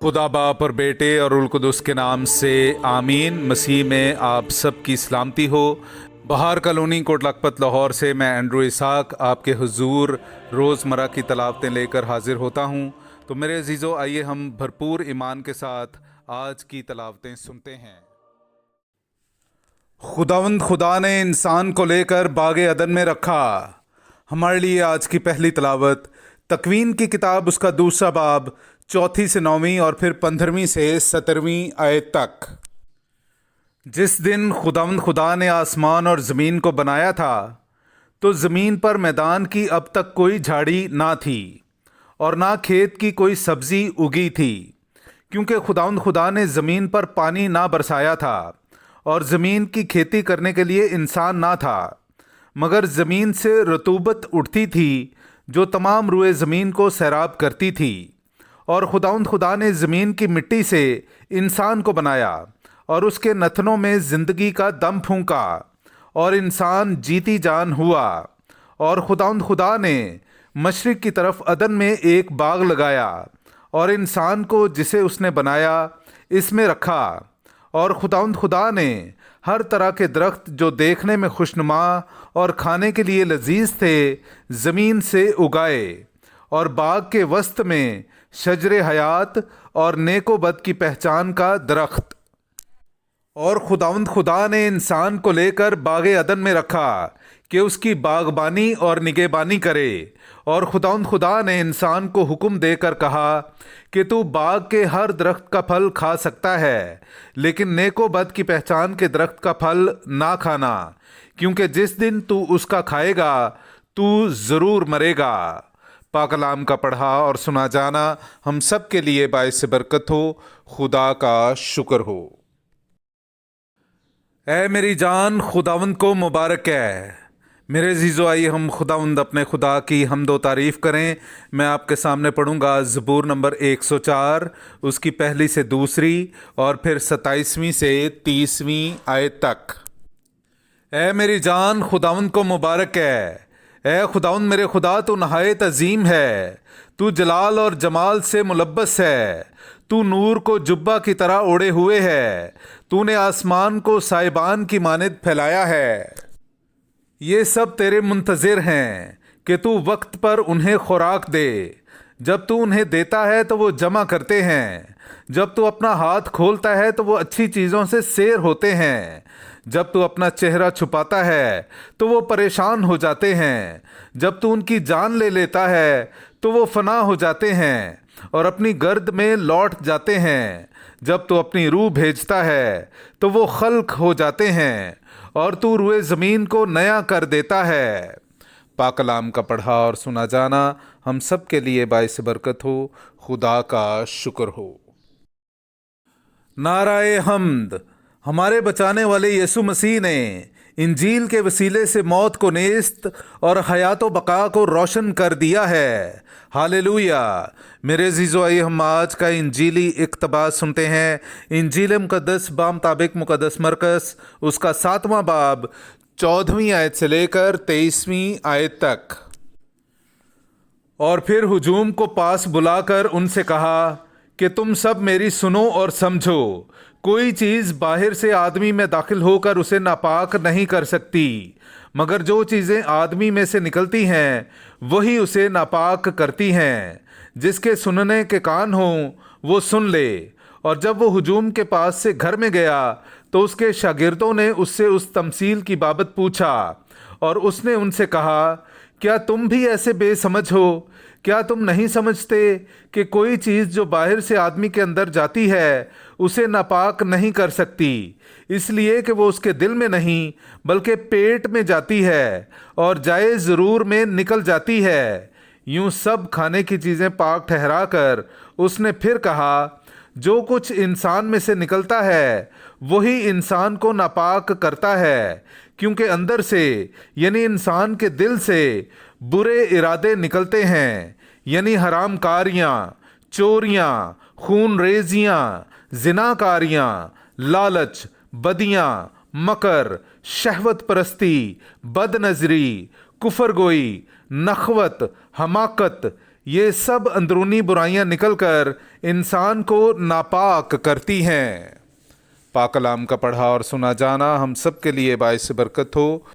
खुदा बाप और बेटे और उल कुदस के नाम से आमीन। मसीह में आप सब की सलामती हो। बहार कॉलोनी कोट लखपत लाहौर से मैं एंड्रू इसाक आपके हुजूर रोज़मर्रा की तलावतें लेकर हाजिर होता हूँ। तो मेरे अजीज़ों, आइए हम भरपूर ईमान के साथ आज की तलावतें सुनते हैं। खुदावंद खुदा ने इंसान को लेकर बागे अदन में रखा। हमारे लिए आज की पहली तलावत तकवीन की किताब, उसका दूसरा बाब, 4 से 9 और फिर 15 से 17 आयत तक। जिस दिन खुदावंद खुदा ने आसमान और ज़मीन को बनाया था तो ज़मीन पर मैदान की अब तक कोई झाड़ी ना थी और ना खेत की कोई सब्ज़ी उगी थी, क्योंकि खुदावंद खुदा ने ज़मीन पर पानी ना बरसाया था और ज़मीन की खेती करने के लिए इंसान ना था, मगर ज़मीन से रतूबत उठती थी जो तमाम रुए ज़मीन को सैराब करती थी। और खुदावंद खुदा ने ज़मीन की मिट्टी से इंसान को बनाया और उसके नथनों में ज़िंदगी का दम फूंका और इंसान जीती जान हुआ। और खुदावंद खुदा ने मशरिक़ की तरफ अदन में एक बाग लगाया और इंसान को जिसे उसने बनाया इसमें रखा। और खुदावंद खुदा ने हर तरह के दरख्त जो देखने में खुशनुमा और खाने के लिए लजीज थे ज़मीन से उगाए, और बाग के वस्त में शजरे हयात और नेको बद की पहचान का दरख्त। और खुदावंद खुदा ने इंसान को लेकर बागे अदन में रखा कि उसकी बागबानी और निगहबानी करे। और खुदावंद खुदा ने इंसान को हुक्म देकर कहा कि तू बाग के हर दरख्त का फल खा सकता है, लेकिन नेको बद की पहचान के दरख्त का फल ना खाना, क्योंकि जिस दिन तू उसका खाएगा तू ज़रूर मरेगा। पाक कलाम का पढ़ा और सुना जाना हम सब के लिए बाइस बरकत हो। खुदा का शुक्र हो। ऐ मेरी जान, खुदावंद को मुबारक है। मेरे अजीज़ों, आइए हम खुदावंद अपने खुदा की हम्दो तारीफ़ करें। मैं आपके सामने पढ़ूंगा ज़बूर नंबर 104, उसकी पहली से दूसरी और फिर 27वीं से 30वीं आयत तक। ऐ मेरी जान, खुदावंद को मुबारक है। ऐ खुदावंद मेरे खुदा, तू नहायत अजीम है, तू जलाल और जमाल से मुलब्बस है, तू नूर को जुब्बा की तरह ओढ़े हुए है, तूने आसमान को साइबान की मानिद फैलाया है। ये सब तेरे मुंतज़िर हैं कि तू वक्त पर उन्हें खुराक दे। जब तू उन्हें देता है तो वो जमा करते हैं, जब तू अपना हाथ खोलता है तो वो अच्छी चीज़ों से सैर होते हैं। जब तू अपना चेहरा छुपाता है तो वो परेशान हो जाते हैं, जब तू उनकी जान ले लेता है तो वो फना हो जाते हैं और अपनी गर्द में लौट जाते हैं। जब तू अपनी रूह भेजता है तो वो खल्क हो जाते हैं और तू रुए ज़मीन को नया कर देता है। पाक कलाम का पढ़ा और सुना जाना हम सब के लिए बाइस बरकत हो। खुदा का शुक्र हो। नाराए हम्द। हमारे बचाने वाले यीशु मसीह ने इंजील के वसीले से मौत को नेस्त और हयात व बका को रोशन कर दिया है। हालेलुया। मेरे अज़ीज़ों, आइए हम आज का इंजीली इक़्तिबास सुनते हैं। इंजील मुक़द्दस बामुताबिक मुक़द्दस मरकस, उसका 7वां बाब, 14वीं आयत से लेकर 23वीं आयत तक। और फिर हुजूम को पास बुलाकर उनसे कहा कि तुम सब मेरी सुनो और समझो। कोई चीज़ बाहर से आदमी में दाखिल होकर उसे नापाक नहीं कर सकती, मगर जो चीज़ें आदमी में से निकलती हैं वही उसे नापाक करती हैं। जिसके सुनने के कान हों वो सुन ले। और जब वो हुजूम के पास से घर में गया तो उसके शागिर्दों ने उससे उस तमसील की बाबत पूछा, और उसने उनसे कहा, क्या तुम भी ऐसे बेसमझ हो? क्या तुम नहीं समझते कि कोई चीज़ जो बाहर से आदमी के अंदर जाती है उसे नापाक नहीं कर सकती, इसलिए कि वो उसके दिल में नहीं बल्कि पेट में जाती है और जाए ज़रूर में निकल जाती है। यूं सब खाने की चीज़ें पाक ठहरा कर उसने फिर कहा, जो कुछ इंसान में से निकलता है वही इंसान को नापाक करता है, क्योंकि अंदर से यानी इंसान के दिल से बुरे इरादे निकलते हैं, यानी हराम कारियाँ, चोरियाँ, खून रेजियाँ, जिनाकारियाँ, लालच, बदियाँ, मकर, शहवत परस्ती, बदनज़री, कुफर गोई, नखवत, हमाकत, یہ سب اندرونی برائیاں نکل کر انسان کو ناپاک کرتی ہیں۔ پاک کلام کا پڑھا اور سنا جانا ہم سب کے لیے باعث برکت ہو۔